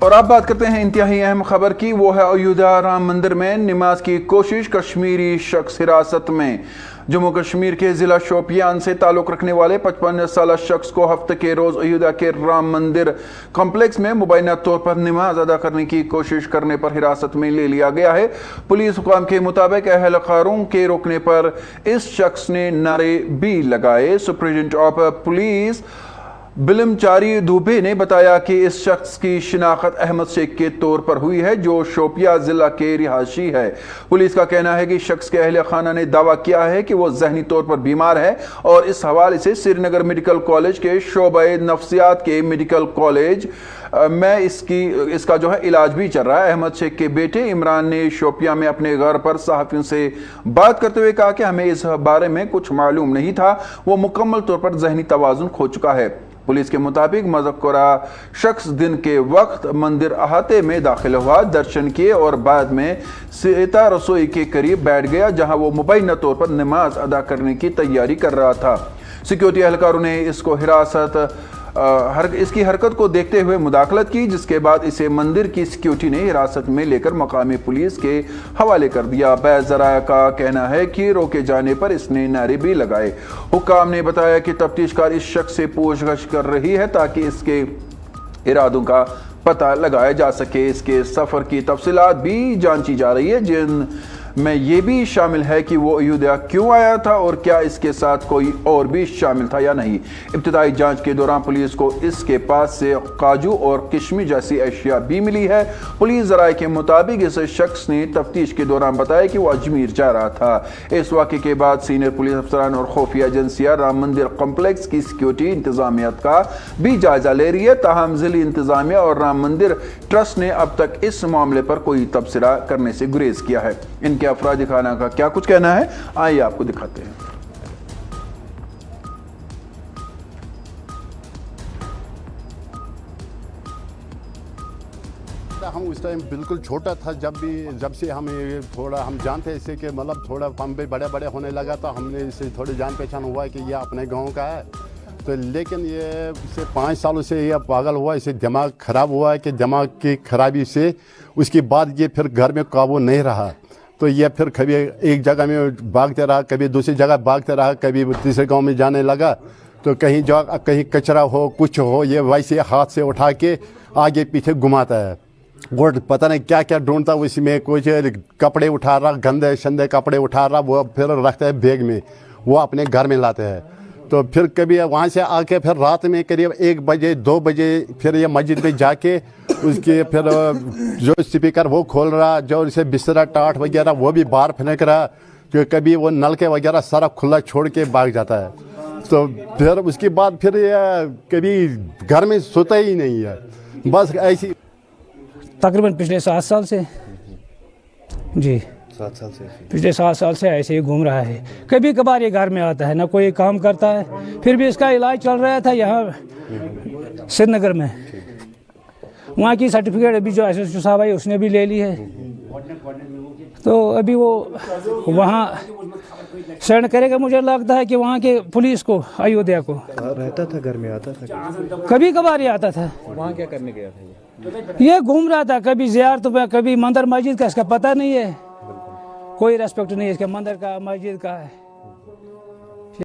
اور آپ بات کرتے ہیں انتہائی اہم خبر کی، وہ ہے ایودھیا رام مندر میں نماز کی کوشش، کشمیری شخص حراست میں۔ جموں کشمیر کے ضلع شوپیان سے تعلق رکھنے والے 55 سالہ شخص کو ہفتہ کے روز ایودھیا کے رام مندر کمپلیکس میں مبینہ طور پر نماز ادا کرنے کی کوشش کرنے پر حراست میں لے لیا گیا ہے۔ پولیس حکام کے مطابق اہلکاروں کے روکنے پر اس شخص نے نعرے بھی لگائے۔ سپرنٹنڈنٹ آف پولیس بلمچاری دوبے نے بتایا کہ اس شخص کی شناخت احمد شیخ کے طور پر ہوئی ہے، جو شوپیاں ضلع کے رہائشی ہے۔ پولیس کا کہنا ہے کہ شخص کے اہل خانہ نے دعویٰ کیا ہے کہ وہ ذہنی طور پر بیمار ہے اور اس حوالے سے سری نگر میڈیکل کالج کے شعبہ نفسیات کے میڈیکل کالج میں اس کا علاج بھی چل رہا ہے۔ احمد شیخ کے بیٹے عمران نے شوپیاں میں اپنے گھر پر صحافیوں سے بات کرتے ہوئے کہا کہ ہمیں اس بارے میں کچھ معلوم نہیں تھا، وہ مکمل طور پر ذہنی توازن کھو چکا ہے۔ پولیس کے مطابق مذکورہ شخص دن کے وقت مندر احاطے میں داخل ہوا، درشن کیے اور بعد میں سیتا رسوئی کے قریب بیٹھ گیا، جہاں وہ مبینہ طور پر نماز ادا کرنے کی تیاری کر رہا تھا۔ سیکیورٹی اہلکاروں نے اس کی حرکت کو دیکھتے ہوئے مداخلت کی، جس کے بعد اسے مندر کی سیکیورٹی نے حراست میں لے کر مقامی پولیس کے حوالے کر دیا۔ بعض ذرائع کا کہنا ہے کہ روکے جانے پر اس نے نعرے بھی لگائے۔ حکام نے بتایا کہ تفتیش کار اس شخص سے پوچھ گچھ کر رہی ہے تاکہ اس کے ارادوں کا پتہ لگایا جا سکے۔ اس کے سفر کی تفصیلات بھی جانچی جا رہی ہے، جن میں یہ بھی شامل ہے کہ وہ ایودھیا کیوں آیا تھا اور کیا اس کے ساتھ کوئی اور بھی شامل تھا یا نہیں۔ ابتدائی جانچ کے دوران پولیس کو اس کے پاس سے کاجو اور کشمش جیسی اشیاء بھی ملی ہے۔ پولیس ذرائع کے مطابق اس شخص نے تفتیش کے دوران بتایا کہ وہ اجمیر جا رہا تھا۔ اس واقعے کے بعد سینئر پولیس افسران اور خفیہ ایجنسیاں رام مندر کمپلیکس کی سیکیورٹی انتظامیات کا بھی جائزہ لے رہی ہے، تاہم ضلعی انتظامیہ اور رام مندر ٹرسٹ نے اب تک اس معاملے پر کوئی تبصرہ کرنے سے گریز کیا ہے۔ ان کے افراد خانہ کا کیا کچھ کہنا ہے، آئیے آپ کو دکھاتے ہیں۔ ہم اس ٹائم بالکل چھوٹا تھا، جب سے ہم جانتے اسے کہ مطلب تھوڑا ہم بھی بڑے ہونے لگا تو ہم نے اسے تھوڑی جان پہچان ہوا کہ یہ اپنے گاؤں کا ہے، تو لیکن یہ اسے 5 سالوں سے یہ پاگل ہوا، اسے دماغ خراب ہوا ہے کہ دماغ کی خرابی سے اس کے بعد یہ پھر گھر میں قابو نہیں رہا، تو یہ پھر کبھی ایک جگہ میں بھاگتے رہا، کبھی دوسری جگہ بھاگتے رہا، کبھی تیسرے گاؤں میں جانے لگا، تو کہیں کچرا ہو کچھ ہو یہ ویسے ہاتھ سے اٹھا کے آگے پیچھے گھماتا ہے اور پتہ نہیں کیا کیا ڈھونڈتا، اس میں کچھ کپڑے اٹھا رہا، گندے شندے کپڑے اٹھا رہا، وہ پھر رکھتا ہے بیگ میں، وہ اپنے گھر میں لاتے ہیں، تو پھر کبھی وہاں سے آ کے پھر رات میں قریب 1 بجے 2 بجے پھر یہ مسجد میں جا کے اس کے پھر جو اسپیکر وہ کھول رہا، جو اسے بستر ٹاٹ وغیرہ وہ بھی باہر پھینک رہا، جو کبھی وہ نلکے وغیرہ سارا کھلا چھوڑ کے بھاگ جاتا ہے، تو پھر اس کے بعد پھر یہ کبھی گھر میں سوتا ہی نہیں ہے، بس ایسی تقریباً پچھلے 7 سال سے جی 7 سال سے پچھلے 7 سال سے ایسے ہی گھوم رہا ہے، کبھی کبھار یہ گھر میں آتا ہے، نہ کوئی کام کرتا ہے، پھر بھی اس کا علاج چل رہا تھا یہاں سری نگر میں، وہاں کی سرٹیفکیٹ ابھی جو ایس ایس او صاحب آئی اس نے بھی لے لی ہے، تو ابھی وہ وہاں سینڈ کرے گا، مجھے لگتا ہے کہ وہاں کے پولیس کو ایودھیا کو رہتا تھا، گھر میں آتا تھا، کبھی کبھار یہ آتا تھا، وہاں کیا کرنے گیا تھا یہ گھوم رہا تھا، کبھی زیارت میں، کبھی مندر مسجد کا اس کا پتہ نہیں ہے، کوئی ریسپیکٹ نہیں ہے اس کے مندر کا مسجد کا ہے۔